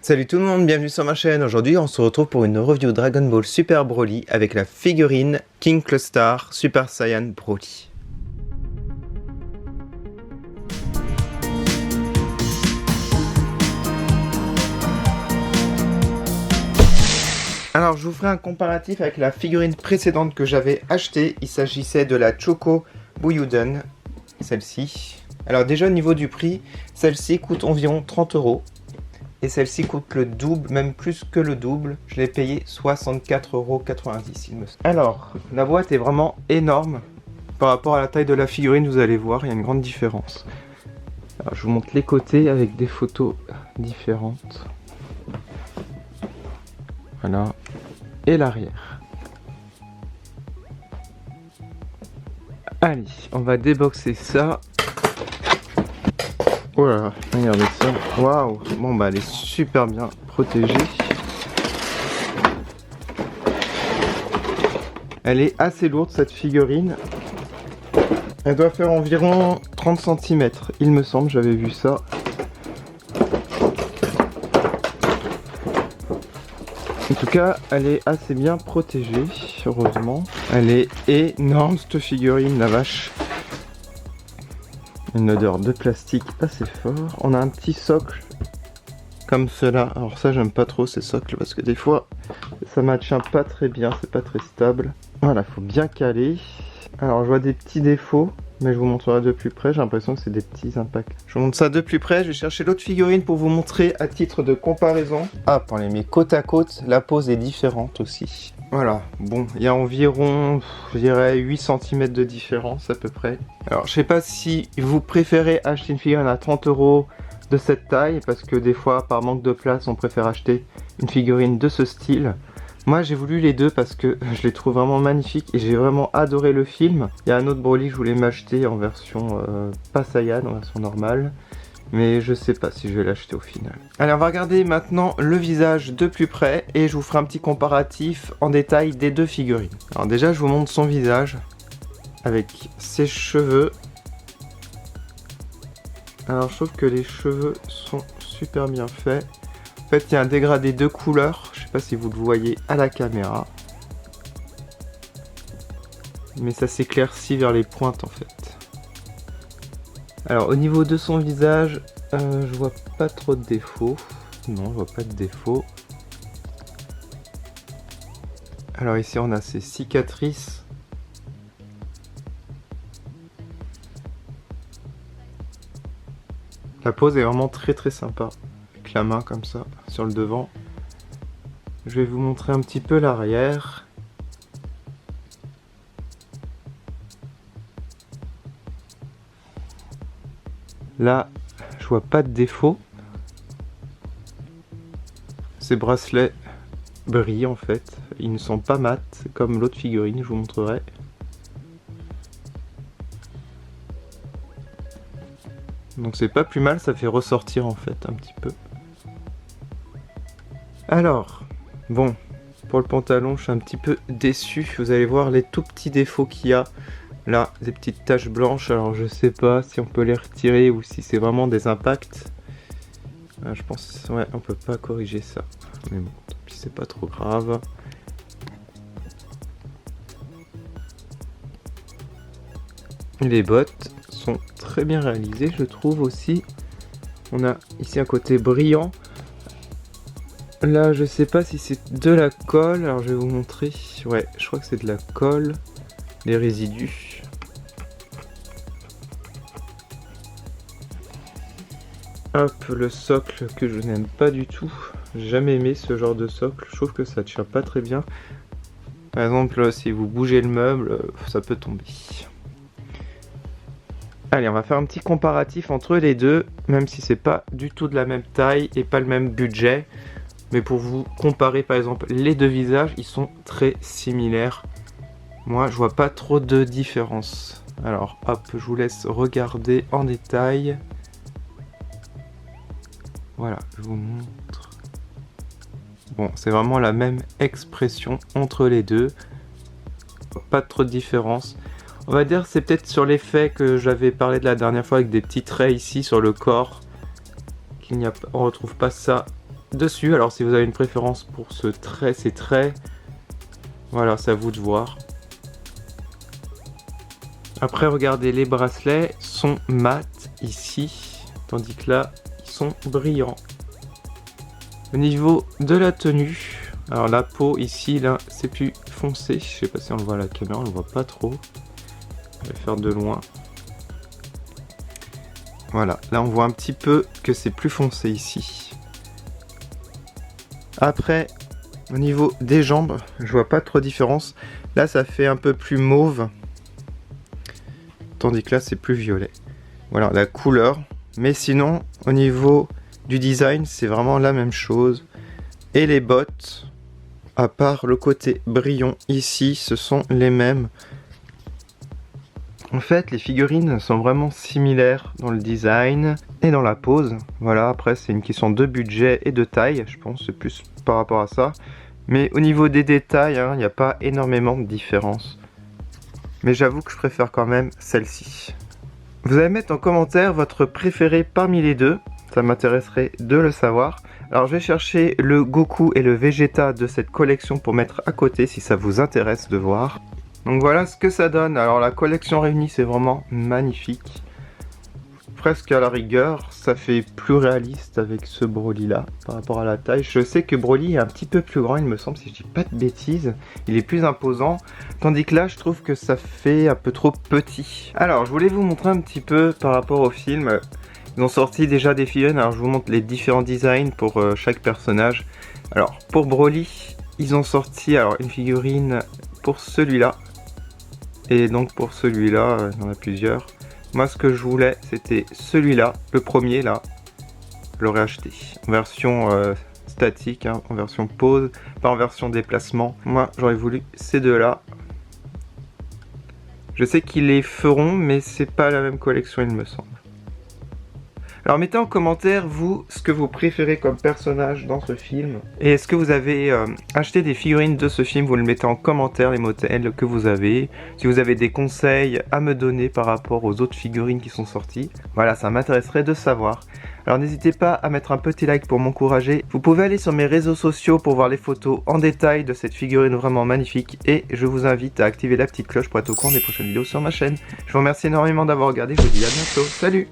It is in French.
Salut tout le monde, bienvenue sur ma chaîne. Aujourd'hui on se retrouve pour une review Dragon Ball Super Broly avec la figurine King Cluster Super Saiyan Broly. Alors je vous ferai un comparatif avec la figurine précédente que j'avais achetée. Il s'agissait de la Choco Buyuden, celle-ci. Alors déjà au niveau du prix, celle-ci coûte environ 30 €. Et celle-ci coûte le double, même plus que le double. Je l'ai payé 64,90 €, il me semble. Alors, la boîte est vraiment énorme. Par rapport à la taille de la figurine, vous allez voir, il y a une grande différence. Alors, je vous montre les côtés avec des photos différentes. Voilà. Et l'arrière. Allez, on va déboxer ça. Oh là là, regardez ça. Waouh. Bon bah elle est super bien protégée. Elle est assez lourde cette figurine. Elle doit faire environ 30 cm, il me semble, j'avais vu ça. En tout cas, elle est assez bien protégée, heureusement. Elle est énorme cette figurine, la vache. Une odeur de plastique assez fort. On a un petit socle comme cela. Alors ça j'aime pas trop ces socles parce que des fois ça maintient pas très bien, c'est pas très stable. Voilà, faut bien caler. Alors je vois des petits défauts, mais je vous montrerai de plus près. J'ai l'impression que c'est des petits impacts. Je vous montre ça de plus près. Je vais chercher l'autre figurine pour vous montrer à titre de comparaison. Ah, pour les mettre côte à côte, la pose est différente aussi. Voilà, bon, il y a environ, je dirais, 8 cm de différence à peu près. Alors, je sais pas si vous préférez acheter une figurine à 30 € de cette taille, parce que des fois, par manque de place, on préfère acheter une figurine de ce style. Moi, j'ai voulu les deux parce que je les trouve vraiment magnifiques et j'ai vraiment adoré le film. Il y a un autre Broly que je voulais m'acheter en version pas Saiyan, en version normale. Mais je sais pas si je vais l'acheter au final. Allez, on va regarder maintenant le visage de plus près et je vous ferai un petit comparatif en détail des deux figurines. Alors déjà, je vous montre son visage avec ses cheveux. Alors je trouve que les cheveux sont super bien faits. En fait, il y a un dégradé de couleurs. Je sais pas si vous le voyez à la caméra. Mais ça s'éclaircit vers les pointes en fait. Alors au niveau de son visage, je vois pas trop de défauts. Non, je vois pas de défauts. Alors ici on a ses cicatrices. La pose est vraiment très sympa. Avec la main comme ça, sur le devant. Je vais vous montrer un petit peu l'arrière. Là, je vois pas de défaut. Ces bracelets brillent en fait. Ils ne sont pas mat comme l'autre figurine, je vous montrerai. Donc c'est pas plus mal, ça fait ressortir en fait un petit peu. Alors, bon, pour le pantalon, je suis un petit peu déçu. Vous allez voir les tout petits défauts qu'il y a. Là, des petites taches blanches, alors je sais pas si on peut les retirer ou si c'est vraiment des impacts. Je pense, ouais, on peut pas corriger ça. Mais bon, tant pis, c'est pas trop grave. Et les bottes sont très bien réalisées, je trouve aussi. On a ici un côté brillant. Là, je sais pas si c'est de la colle, alors je vais vous montrer. Ouais, je crois que c'est de la colle. Les résidus. Hop, le socle que je n'aime pas du tout. J'ai jamais aimé ce genre de socle. Je trouve que ça tient pas très bien. Par exemple, si vous bougez le meuble, ça peut tomber. Allez, on va faire un petit comparatif entre les deux, même si c'est pas du tout de la même taille et pas le même budget. Mais pour vous comparer par exemple les deux visages, ils sont très similaires. Moi, je vois pas trop de différence. Alors, hop, je vous laisse regarder en détail. Voilà, je vous montre. Bon, c'est vraiment la même expression entre les deux. Pas trop de différence. On va dire c'est peut-être sur l'effet que j'avais parlé de la dernière fois avec des petits traits ici sur le corps. On retrouve pas ça dessus. Alors si vous avez une préférence pour ces traits, voilà, c'est à vous de voir. Après, regardez, les bracelets sont mat ici, tandis que là, ils sont brillants. Au niveau de la tenue, alors la peau ici, là, c'est plus foncé. Je sais pas si on le voit à la caméra, on le voit pas trop. Je vais faire de loin. Voilà, là on voit un petit peu que c'est plus foncé ici. Après, au niveau des jambes, je vois pas trop de différence. Là, ça fait un peu plus mauve. Tandis que là, c'est plus violet. Voilà, la couleur. Mais sinon, au niveau du design, c'est vraiment la même chose. Et les bottes, à part le côté brillant ici, ce sont les mêmes. En fait, les figurines sont vraiment similaires dans le design et dans la pose. Voilà, après, c'est une question de budget et de taille, je pense, c'est plus par rapport à ça. Mais au niveau des détails, il n'y a pas énormément de différence. Mais j'avoue que je préfère quand même celle-ci. Vous allez mettre en commentaire votre préféré parmi les deux. Ça m'intéresserait de le savoir. Alors je vais chercher le Goku et le Vegeta de cette collection pour mettre à côté si ça vous intéresse de voir. Donc voilà ce que ça donne. Alors la collection réunie, c'est vraiment magnifique. Presque à la rigueur, ça fait plus réaliste avec ce Broly là par rapport à la taille. Je sais que Broly est un petit peu plus grand, il me semble, si je dis pas de bêtises. Il est plus imposant, tandis que là je trouve que ça fait un peu trop petit. Alors je voulais vous montrer un petit peu par rapport au film. Ils ont sorti déjà des figurines, alors je vous montre les différents designs pour chaque personnage. Alors pour Broly, ils ont sorti alors une figurine pour celui-là. Et donc pour celui-là, il y en a plusieurs. Moi ce que je voulais c'était celui-là, le premier là, je l'aurais acheté en version statique, en version pose, pas en version déplacement. Moi j'aurais voulu ces deux là. Je sais qu'ils les feront mais c'est pas la même collection il me semble. Alors mettez en commentaire vous ce que vous préférez comme personnage dans ce film. Et est-ce que vous avez acheté des figurines de ce film? Vous le mettez en commentaire les modèles que vous avez. Si vous avez des conseils à me donner par rapport aux autres figurines qui sont sorties. Voilà, ça m'intéresserait de savoir. Alors n'hésitez pas à mettre un petit like pour m'encourager. Vous pouvez aller sur mes réseaux sociaux pour voir les photos en détail de cette figurine vraiment magnifique. Et je vous invite à activer la petite cloche pour être au courant des prochaines vidéos sur ma chaîne. Je vous remercie énormément d'avoir regardé, je vous dis à bientôt. Salut!